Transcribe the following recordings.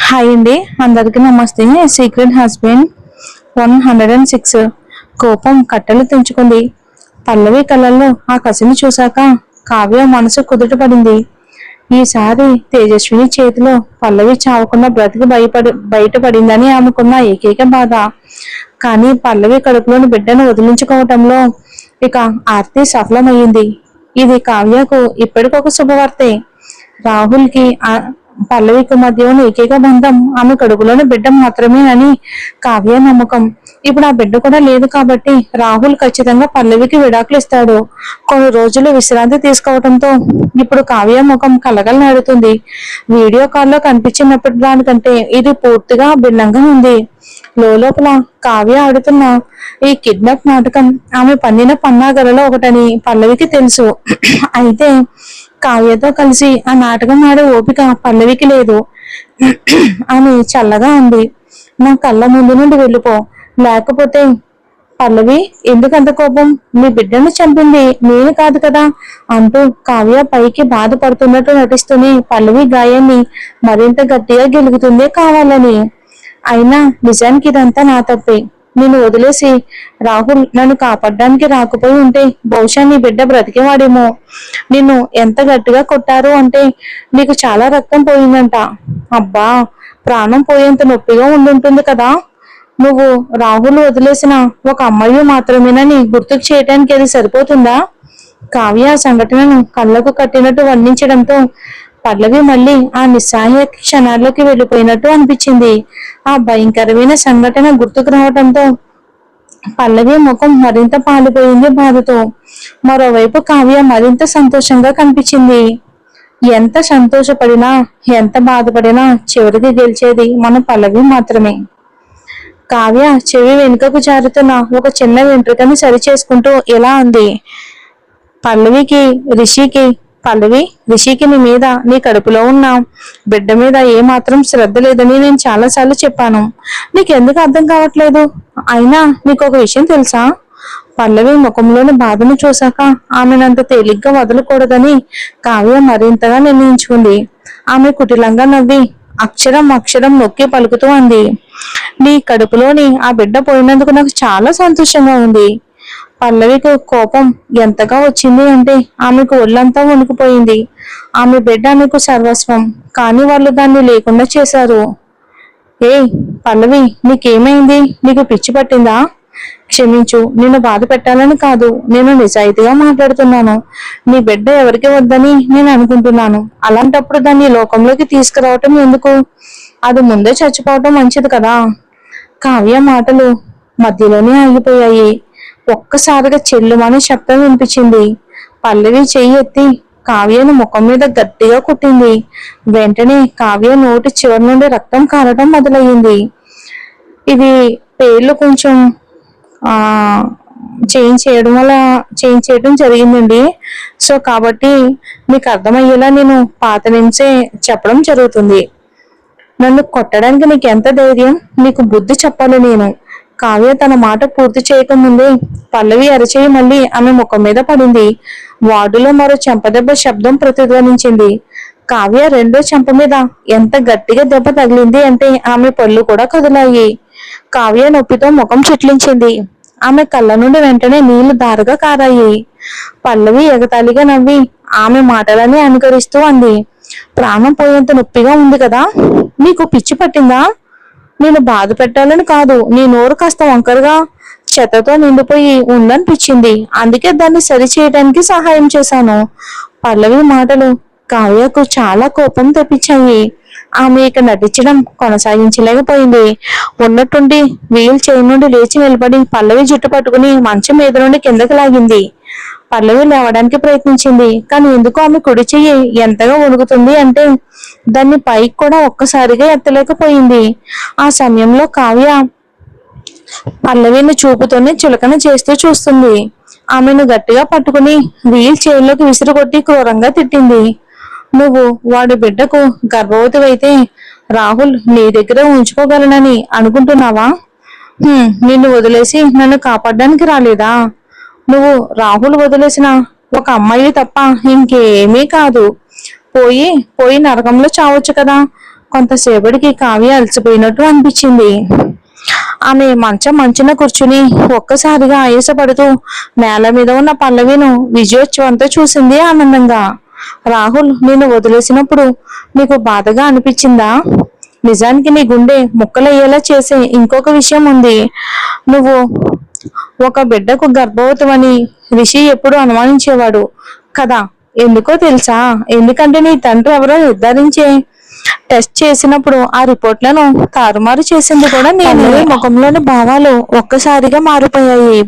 Hi అండి, అందరికీ నమస్తే. Secret husband 106. కోపం కట్టెలు తెంచుకుంది. పల్లవి కళ్ళల్లో ఆ కసిని చూశాక కావ్య మనసు కుదుటపడింది. ఈసారి తేజస్విని చేతిలో పల్లవి చావకుండా బ్రతికి బయటపడిందని ఆమెకున్న ఏకైక బాధ. కానీ పల్లవి కడుపులోని బిడ్డను వదిలించుకోవటంలో ఇక ఆర్తి సఫలమయ్యింది. ఇది కావ్యకు ఇప్పటికొక శుభవార్తే. రాహుల్కి పల్లవికి మధ్య ఉన్న ఏకైక బంధం ఆమె కడుపులోని బిడ్డ మాత్రమేనని కావ్య నమ్మకం. ఇప్పుడు ఆ బిడ్డ కూడా లేదు కాబట్టి రాహుల్ ఖచ్చితంగా పల్లవికి విడాకులు ఇస్తాడు. కొన్ని రోజులు విశ్రాంతి తీసుకోవడంతో ఇప్పుడు కావ్య ముఖం కలగలనాడుతుంది. వీడియో కాల్లో కనిపించినప్పటి దానికంటే ఇది పూర్తిగా భిన్నంగా ఉంది. లోపల కావ్య ఆడుతున్న ఈ కిడ్నాప్ నాటకం ఆమె పన్నిన పన్నాగలలో ఒకటని పల్లవికి తెలుసు. అయితే కావ్యతో కలిసి ఆ నాటకం ఆడే ఓపిక పల్లవికి లేదు. ఆమె చల్లగా ఉంది. నా కళ్ళ ముందు నుండి వెళ్ళిపో, లేకపోతే. పల్లవి, ఎందుకంత కోపం? నీ బిడ్డను చంపింది నేను కాదు కదా అంటూ కావ్య పైకి బాధపడుతున్నట్టు నటిస్తూనే పల్లవి గాయాన్ని మరింత గట్టిగా గెలుగుతుందే కావాలని. అయినా నిజానికి ఇదంతా నా తప్పే. నిన్ను వదిలేసి రాహుల్ నన్ను కాపాడడానికి రాకపోయి ఉంటే బహుశా నీ బిడ్డ బ్రతికేవాడేమో. నిన్ను ఎంత గట్టిగా కొట్టారు అంటే నీకు చాలా రక్తం పోయిందంట. అబ్బా, ప్రాణం పోయేంత నొప్పిగా ఉండుంటుంది కదా. నువ్వు రాహుల్ వదిలేసిన ఒక అమ్మాయి మాత్రమేనని గుర్తుకు చేయటానికి అది సరిపోతుందా? కావ్య సంఘటనను కళ్ళకు కట్టినట్టు వర్ణించడంతో పల్లవి మళ్ళీ ఆ నిస్సహాయ క్షణాల్లోకి వెళ్ళిపోయినట్టు అనిపించింది. ఆ భయంకరమైన సంఘటన గుర్తుకు రావడంతో పల్లవి ముఖం మరింత పాలిపోయింది బాధతో. మరోవైపు కావ్య మరింత సంతోషంగా కనిపించింది. ఎంత సంతోషపడినా, ఎంత బాధపడినా చివరికి గెలిచేది మన పల్లవి మాత్రమే. కావ్య చెవి వెనుకకు జారుతున్న ఒక చిన్న వెంట్రుకని సరి చేసుకుంటూ ఇలా అంది. పల్లవికి రిషికి పల్లవి, రిషికి నీ మీద, నీ కడుపులో ఉన్న బిడ్డ మీద ఏమాత్రం శ్రద్ధ లేదని నేను చాలాసార్లు చెప్పాను. నీకెందుకు అర్థం కావట్లేదు? అయినా నీకు ఒక విషయం తెలుసా? పల్లవి ముఖంలోని బాధను చూశాక ఆమెనంత తేలిగ్గా వదలకూడదని కావ్య మరింతగా నిర్ణయించుకుంది. ఆమె కుటిలంగా నవ్వి అక్షరం అక్షరం నొక్కి పలుకుతూ అంది. నీ కడుపులోని ఆ బిడ్డ పోయినందుకు నాకు చాలా సంతోషంగా ఉంది. పల్లవికి కోపం ఎంతగా వచ్చింది అంటే ఆమెకు ఒళ్ళంతా వణికిపోయింది. ఆమె బిడ్డ ఆమెకు సర్వస్వం, కానీ వాళ్ళు దాన్ని లేకుండా చేశారు. ఏ పల్లవి, నీకేమైంది? నీకు పిచ్చి పట్టిందా? క్షమించు, నిన్ను బాధ పెట్టాలని కాదు, నేను నిజాయితీగా మాట్లాడుతున్నాను. నీ బిడ్డ ఎవరికి వద్దని నేను అనుకుంటున్నాను. అలాంటప్పుడు దాన్ని లోకంలోకి తీసుకురావటం ఎందుకు? అది ముందే చచ్చిపోవటం మంచిది కదా. కావ్య మాటలు మధ్యలోనే ఆగిపోయాయి. ఒక్కసారిగా చెల్లుమని శబ్దం వినిపించింది. పల్లవి చెయ్యి ఎత్తి కావ్యను ముఖం మీద గట్టిగా కుట్టింది. వెంటనే కావ్య నోటి చివరి నుండి రక్తం కారడం మొదలయ్యింది. ఇది పేర్లు కొంచెం చేంజ్ చేయడం జరిగిందండి. సో కాబట్టి మీకు అర్థమయ్యేలా నేను పాత నుంచే చెప్పడం జరుగుతుంది. నన్ను కొట్టడానికి నీకు ఎంత ధైర్యం? నీకు బుద్ధి చెప్పాలి నేను. కావ్య తన మాట పూర్తి చేయకముందే పల్లవి అరచేయి మళ్ళీ ఆమె ముఖం మీద పడింది. వార్డులో మరో చెంపదెబ్బ శబ్దం ప్రతిధ్వనించింది. కావ్య రెండో చెంప మీద ఎంత గట్టిగా దెబ్బ తగిలింది అంటే ఆమె పళ్ళు కూడా కదిలాయి. కావ్య నొప్పితో ముఖం చిట్లించింది. ఆమె కళ్ళ నుండి వెంటనే నీళ్లు దారగా కారాయి. పల్లవి ఎగతాళిగా నవ్వి ఆమె మాటలని అనుకరిస్తూ అంది. ప్రాణం పోయేంత నొప్పిగా ఉంది కదా. నీకు పిచ్చి పట్టిందా? నేను బాధ పెట్టాలని కాదు, నీ నోరు కాస్త వంకరగా చెత్తతో నిండిపోయి ఉందనిపించింది. అందుకే దాన్ని సరి చేయడానికి సహాయం చేశాను. పల్లవి మాటలు కావ్యకు చాలా కోపం తెప్పించాయి. ఆమె ఇక నటించడం కొనసాగించలేకపోయింది. ఉన్నట్టుండి వీల్ చైర్ నుండి లేచి నిలబడి పల్లవి జుట్టు పట్టుకుని మంచం మీద నుండి కిందకి లాగింది. పల్లవి లేవడానికి ప్రయత్నించింది. కానీ ఎందుకు ఆమె కుడి చెయ్యి ఎంతగా వణుకుతుంది అంటే దాన్ని పైకి కూడా ఒక్కసారిగా ఎత్తలేకపోయింది. ఆ సమయంలో కావ్య పల్లవిని చూపుతోనే చులకన చేస్తూ చూస్తుంది. ఆమెను గట్టిగా పట్టుకుని వీల్ చైర్లోకి విసిరుకొట్టి క్రూరంగా తిట్టింది. నువ్వు వాడి బిడ్డకు గర్భవతివైతే రాహుల్ నీ దగ్గర ఉంచుకోగలనని అనుకుంటున్నావా? నిన్ను వదిలేసి నన్ను కాపాడడానికి రాలేదా? నువ్వు రాహుల్ వదిలేసిన ఒక అమ్మాయి తప్ప ఇంకేమీ కాదు. పోయి పోయి నరకంలో చావచ్చు కదా. కొంతసేపటికి కావ్య అలసిపోయినట్టు అనిపించింది. ఆమె మంచున కూర్చుని ఒక్కసారిగా ఆయాసపడుతూ నేల మీద ఉన్న పల్లవిను విజయోత్సవంతో చూసింది ఆనందంగా. రాహుల్ నిన్ను వదిలేసినప్పుడు నీకు బాధగా అనిపించిందా? నిజానికి నీ గుండె ముక్కలయ్యేలా చేసే ఇంకొక విషయం ఉంది. నువ్వు ఒక బిడ్డకు గర్భవతివని రిషి ఎప్పుడు అనుమానించేవాడు కదా. ఎందుకో తెలుసా? ఎందుకంటే నీ తండ్రి ఎవరో నిర్ధారించే టెస్ట్ చేసినప్పుడు ఆ రిపోర్ట్లను తారుమారు చేసింది కూడా నేను. ముఖంలోని భావాలు ఒక్కసారిగా మారిపోయాయి.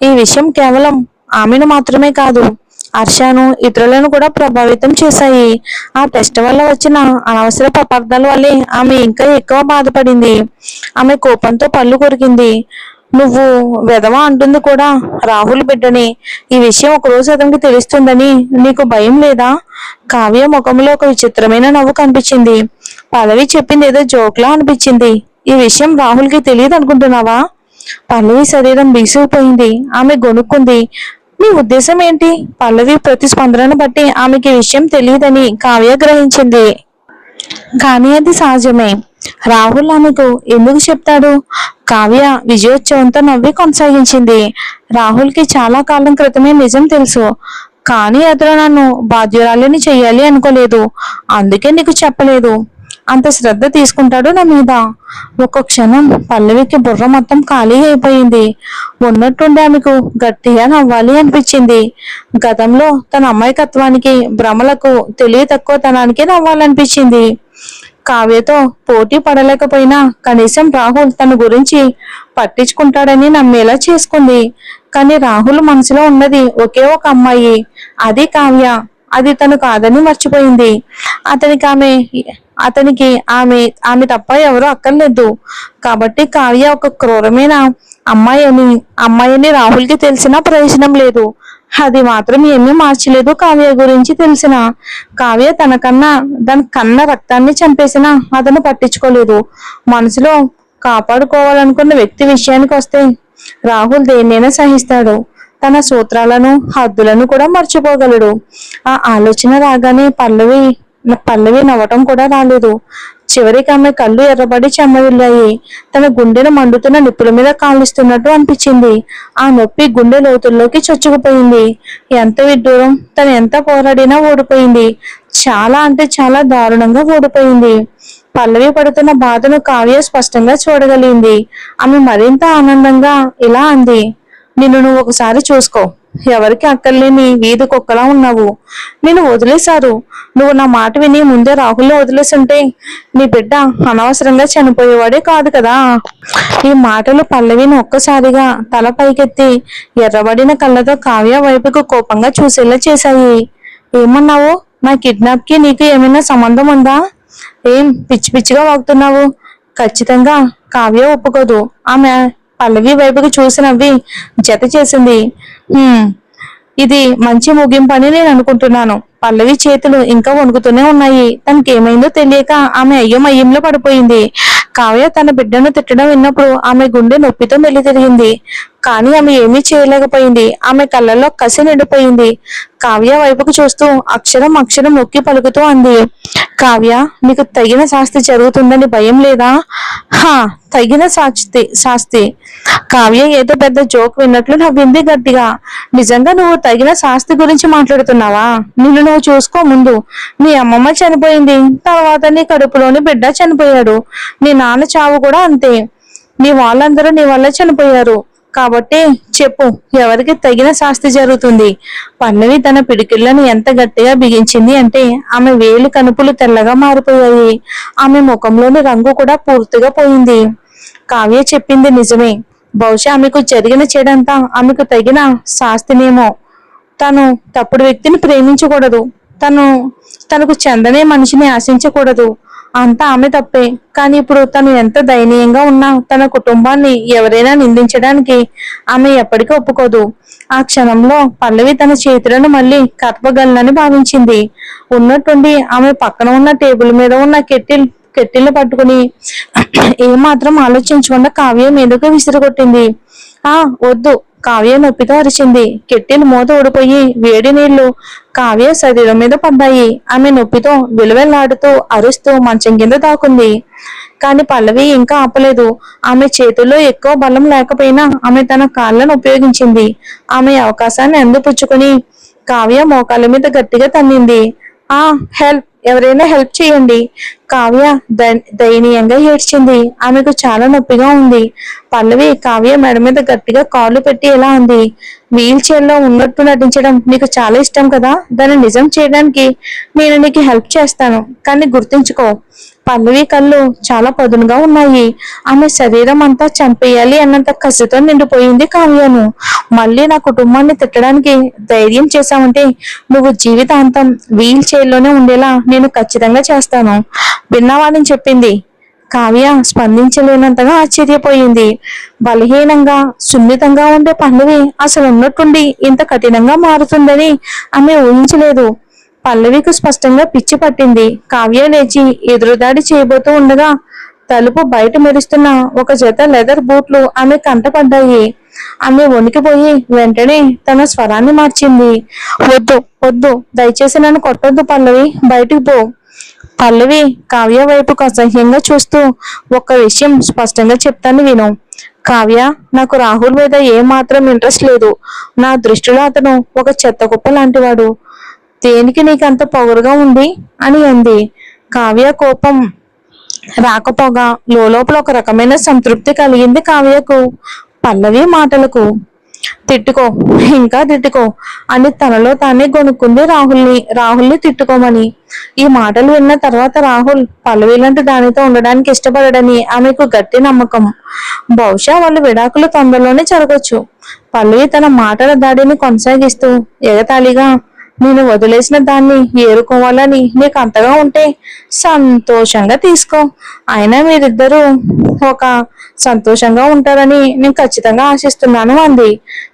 ఈ విషయం కేవలం ఆమెను మాత్రమే కాదు, హర్షను, ఇతరులను కూడా ప్రభావితం చేశాయి. ఆ టెస్ట్ వల్ల వచ్చిన అనవసర అపార్థాల వల్లే ఆమె ఇంకా ఎక్కువ బాధపడింది. ఆమె కోపంతో పళ్ళు కొరికింది. నువ్వు వెధవ అంటుంది కూడా రాహుల్ బిడ్డని. ఈ విషయం ఒక రోజు అతనికి తెలుస్తుందని నీకు భయం లేదా? కావ్య ముఖంలో ఒక విచిత్రమైన నవ్వు కనిపించింది. పల్లవి చెప్పింది ఏదో జోక్లా అనిపించింది. ఈ విషయం రాహుల్ కి తెలియదు అనుకుంటున్నావా? పల్లవి శరీరం బీసుకుపోయింది. ఆమె గొనుక్కుంది. నీ ఉద్దేశం ఏంటి? పల్లవి ప్రతిస్పందనను బట్టి ఆమెకి విషయం తెలియదని కావ్య గ్రహించింది. కానీ అది సహజమే. రాహుల్ ఆమెకు ఎందుకు చెప్తాడు? కావ్య విజయోత్సవంతో నవ్వి కొనసాగించింది. రాహుల్ కి చాలా కాలం క్రితమే నిజం తెలుసు, కానీ అతను నన్ను బాధ్యురాలిని చెయ్యాలి అనుకోలేదు. అందుకే నీకు చెప్పలేదు. అంత శ్రద్ధ తీసుకుంటాడు నా మీద. ఒక క్షణం పల్లవికి బుర్ర మొత్తం ఖాళీ అయిపోయింది. ఉన్నట్టుండి ఆమెకు గట్టిగా నవ్వాలి అనిపించింది. గతంలో తన అమాయకత్వానికి, భ్రమలకు, తెలివి తక్కువతనానికి నవ్వాలనిపించింది. కావ్యతో పోటీ పడలేకపోయినా కనీసం రాహుల్ తన గురించి పట్టించుకుంటాడని నమ్మేలా చేసుకుంది. కానీ రాహుల్ మనసులో ఉన్నది ఒకే ఒక అమ్మాయి, అది కావ్య. అది తను కాదని మర్చిపోయింది. అతనికి ఆమె తప్ప ఎవరూ అక్కర్లేదు. కాబట్టి కావ్య ఒక క్రూరమైన అమ్మాయిని రాహుల్కి తెలిసినా ప్రయోజనం లేదు. అది మాత్రం ఏమీ మార్చలేదు. కావ్య గురించి తెలిసిన కావ్య దాని కన్న రక్తాన్ని చంపేసినా అతను పట్టించుకోలేదు. మనసులో కాపాడుకోవాలనుకున్న వ్యక్తి విషయానికి వస్తే రాహుల్ దేన్నైనా సహిస్తాడు. తన సూత్రాలను, హద్దులను కూడా మర్చిపోగలడు. ఆ ఆలోచన రాగానే పల్లవి నవ్వటం కూడా రాలేదు. చివరికి ఆమె కళ్ళు ఎర్రబడి చెమ్మగిల్లాయి. తన గుండెను మండుతున్న నిప్పుల మీద కాలుస్తున్నట్టు అనిపించింది. ఆ నొప్పి గుండె లోతుల్లోకి చొచ్చుకుపోయింది. ఎంత విడ్డూరం! తను ఎంత పోరాడినా ఓడిపోయింది. చాలా అంటే చాలా దారుణంగా ఓడిపోయింది. పల్లవి పడుతున్న బాధను కావ్య స్పష్టంగా చూడగలిగింది. ఆమె మరింత ఆనందంగా ఇలా అంది, నిన్ను నువ్వు ఒకసారి చూసుకో. ఎవరికి అక్కర్లేని వీధి కుక్కలా ఉన్నావు. నిన్ను వదిలేశారు. నువ్వు నా మాట విని ముందే రాహుల్ని వదిలేస్తుంటే నీ బిడ్డ అనవసరంగా చనిపోయేవాడే కాదు కదా. ఈ మాటలు పల్లవిని ఒక్కసారిగా తల పైకెత్తి ఎర్రబడిన కళ్ళతో కావ్య వైపుకు కోపంగా చూసేలా చేశాయి. ఏమన్నావు? నా కిడ్నాప్ కి నీకు ఏమైనా సంబంధం ఉందా? ఏం పిచ్చి పిచ్చిగా వాగుతున్నావు? ఖచ్చితంగా కావ్య ఒప్పుకోదు. ఆమె పల్లవి వైపుకి చూసి నవ్వి జత చేసింది. ఇది మంచి ముగింపు అని నేను అనుకుంటున్నాను. పల్లవి చేతులు ఇంకా వణుకుతూనే ఉన్నాయి. తనకేమైందో తెలియక ఆమె అయ్యంలో పడిపోయింది. కావ్య తన బిడ్డను తిట్టడం విన్నప్పుడు ఆమె గుండె నొప్పితో మెలితిరిగింది. కానీ ఆమె ఏమీ చేయలేకపోయింది. ఆమె కళ్ళల్లో కసి నిండిపోయింది. కావ్య వైపుకు చూస్తూ అక్షరం నొక్కి పలుకుతూ అంది, కావ్య, నీకు తగిన శాస్తి జరుగుతుందని భయం లేదా? తగిన శాస్తి. కావ్య ఏదో పెద్ద జోక్ విన్నట్లు నవ్వింది గట్టిగా. నిజంగా నువ్వు తగిన శాస్తి గురించి మాట్లాడుతున్నావా? నిన్ను నువ్వు చూసుకో. ముందు నీ అమ్మమ్మ చనిపోయింది, తర్వాత నీ కడుపులోని బిడ్డ చనిపోయాడు. నీ నాన్న చావు కూడా అంతే. నీ వాళ్ళందరూ నీ వల్ల చనిపోయారు. కాబట్టి చెప్పు, ఎవరికి తగిన శాస్తి జరుగుతుంది? పల్లవి తన పిడికిళ్లను ఎంత గట్టిగా బిగించింది అంటే ఆమె వేలు కనుపులు తెల్లగా మారిపోయాయి. ఆమె ముఖంలోని రంగు కూడా పూర్తిగా పోయింది. కావ్య చెప్పింది నిజమే. బహుశా ఆమెకు జరిగిన చెడంతా ఆమెకు తగిన శాస్తినేమో. తను తప్పుడు వ్యక్తిని ప్రేమించకూడదు. తనకు చెందనే మనిషిని ఆశించకూడదు. అంతా ఆమె తప్పే. కానీ ఇప్పుడు తను ఎంత దయనీయంగా ఉన్నా తన కుటుంబాన్ని ఎవరైనా నిందించడానికి ఆమె ఎప్పటికీ ఒప్పుకోదు. ఆ క్షణంలో పల్లవి తన చేతులను మళ్ళీ కలపగలనని భావించింది. ఉన్నట్టుండి ఆమె పక్కన ఉన్న టేబుల్ మీద ఉన్న కెట్టిల్ని పట్టుకుని ఏమాత్రం ఆలోచించకుండా కావ్య మీదకు విసిరికొట్టింది. వద్దు, కావ్య నొప్పితో అరిచింది. కెట్టిల్ మూత ఊడిపోయి వేడి నీళ్లు కావ్య శరీరం మీద పడ్డాయి. ఆమె నొప్పితో విలువెల్లాడుతూ అరుస్తూ మంచం కింద దాక్కుంది. కాని పల్లవి ఇంకా ఆపలేదు. ఆమె చేతుల్లో ఎక్కువ బలం లేకపోయినా ఆమె తన కాళ్ళను ఉపయోగించింది. ఆమె అవకాశాన్ని అందిపుచ్చుకుని కావ్య మోకాళ్ళ మీద గట్టిగా తన్నింది. ఆ హెల్ప్, ఎవరైనా హెల్ప్ చేయండి. కావ్య దయనీయంగా ఏడ్చింది. ఆమెకు చాలా నొప్పిగా ఉంది. పల్లవి కావ్య మెడ మీద గట్టిగా కాళ్ళు పెట్టి ఇలా అంది. వీల్ చైర్ లో ఉన్నట్టు నటించడం నీకు చాలా ఇష్టం కదా, దాన్ని నిజం చేయడానికి నేను నీకు హెల్ప్ చేస్తాను. కానీ గుర్తుంచుకో, పల్లవి కళ్ళు చాలా పదునుగా ఉన్నాయి. ఆమె శరీరం అంతా చంపేయాలి అన్నంత కసితో నిండిపోయింది కావ్యను. మళ్ళీ నా కుటుంబాన్ని తిట్టడానికి ధైర్యం చేశావంటే నువ్వు జీవితాంతం వీల్ చైర్ లోనే ఉండేలా నేను ఖచ్చితంగా చేస్తాను. విన్నావాని చెప్పింది. కావ్య స్పందించలేనంతగా ఆశ్చర్యపోయింది. బలహీనంగా సున్నితంగా ఉండే పల్లవి అసలు ఉన్నట్టుండి ఇంత కఠినంగా మారుతుందని ఆమె ఊహించలేదు. పల్లవికి స్పష్టంగా పిచ్చి పట్టింది. కావ్య లేచి ఎదురుదాడి చేయబోతూ ఉండగా తలుపు బయట మెరుస్తున్న ఒక జత లెదర్ బూట్లు ఆమె కంటపడ్డాయి. ఆమె వణికిపోయి వెంటనే తన స్వరాన్ని మార్చింది. వద్దు వద్దు, దయచేసి నన్ను కొట్టొద్దు పల్లవి, బయటికి పో. పల్లవి కావ్య వైపుకు అసహ్యంగా చూస్తూ ఒక్క విషయం స్పష్టంగా చెప్తాను విను. కావ్య, నాకు రాహుల్ మీద ఏమాత్రం ఇంట్రెస్ట్ లేదు. నా దృష్టిలో అతను ఒక చెత్త కుప్ప లాంటివాడు. దేనికి నీకంత పొగరుగా ఉంది అని అంది. కావ్య కోపం రాకపోగా లోపల ఒక రకమైన సంతృప్తి కలిగింది కావ్యకు పల్లవి మాటలకు. తిట్టుకో, ఇంకా తిట్టుకో అని తనలో తానే గొనుక్కుంది రాహుల్ని తిట్టుకోమని. ఈ మాటలు విన్న తర్వాత రాహుల్ పల్లవి లాంటి దానితో ఉండడానికి ఇష్టపడడని ఆమెకు గట్టి నమ్మకం. బహుశా వాళ్ళు విడాకులు తొందరలోనే జరగచ్చు. పల్లవి తన మాటల దాడిని కొనసాగిస్తూ ఎగతాళిగా, నేను వదిలేసిన దాన్ని ఏరుకోవాలని నీకు అంతగా ఉంటే సంతోషంగా తీసుకో. అయినా మీరిద్దరూ ఒక సంతోషంగా ఉంటారని నేను ఖచ్చితంగా ఆశిస్తున్నాను అంది.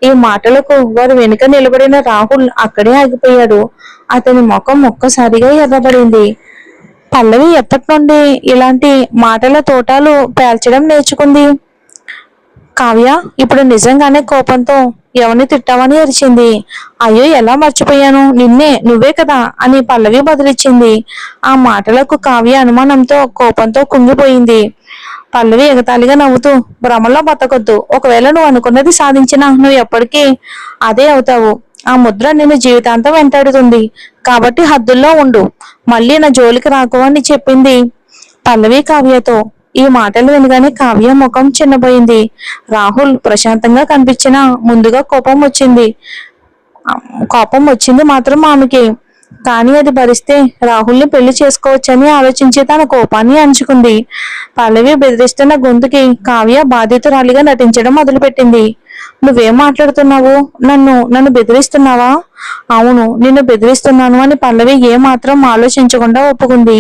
ఈ మాటలకు వారు వెనుక నిలబడిన రాహుల్ అక్కడే ఆగిపోయాడు. అతని ముఖం ఒక్కసారిగా ఎర్రబడింది. పల్లవి ఎప్పటి నుండి ఇలాంటి మాటల తోటాలు పేల్చడం నేర్చుకుంది? కావ్య ఇప్పుడు నిజంగానే కోపంతో ఎవరిని తిట్టావని అరిచింది. అయ్యో, ఎలా మర్చిపోయాను, నిన్నే, నువ్వే కదా అని పల్లవి బదులిచ్చింది. ఆ మాటలకు కావ్య అనుమానంతో కోపంతో కుంగిపోయింది. పల్లవి ఎగతాళిగా నవ్వుతూ, భ్రమలో బతకొద్దు. ఒకవేళ నువ్వు అనుకున్నది సాధించినా నువ్వు ఎప్పటికీ అదే అవుతావు. ఆ ముద్ర నిన్ను జీవితాంతం వెంటాడుతుంది. కాబట్టి హద్దుల్లో ఉండు. మళ్ళీ నా జోలికి రాకు అని చెప్పింది పల్లవి కావ్యతో. ఈ మాటలు వినగానే కావ్య ముఖం చిన్నపోయింది. రాహుల్ ప్రశాంతంగా కనిపించినా ముందుగా కోపం వచ్చింది మాత్రం ఆమెకి. కానీ అది భరిస్తే రాహుల్ని పెళ్లి చేసుకోవచ్చని ఆలోచించి తన కోపాన్ని అణుచుకుంది. పల్లవి బెదిరిస్తున్న గొంతుకి కావ్య బాధితురాలిగా నటించడం మొదలుపెట్టింది. నువ్వేం మాట్లాడుతున్నావు? నన్ను బెదిరిస్తున్నావా? అవును, నిన్ను బెదిరిస్తున్నాను అని పల్లవి ఏమాత్రం ఆలోచించకుండా ఒప్పుకుంది.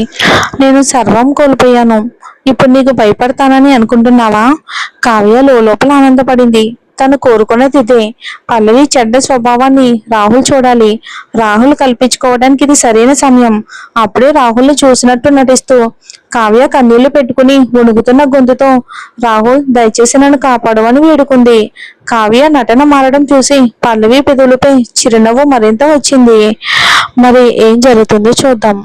నేను సర్వం కోల్పోయాను. ఇప్పుడు నీకు భయపడతానని అనుకుంటున్నావా? కావ్య లోపల ఆనందపడింది. తను కోరుకున్నది ఇదే. పల్లవి చెడ్డ స్వభావాన్ని రాహుల్ చూడాలి. రాహుల్ కల్పించుకోవడానికి ఇది సరైన సమయం. అప్పుడే రాహుల్ని చూసినట్టు నటిస్తూ కావ్య కన్నీళ్లు పెట్టుకుని వణుకుతున్న గొంతుతో, రాహుల్, దయచేసి నన్ను కాపాడమని వేడుకుంది. కావ్య నటన మారడం చూసి పల్లవి పెదవులపై చిరునవ్వు మరింత వచ్చింది. మరి ఏం జరుగుతుందో చూద్దాం.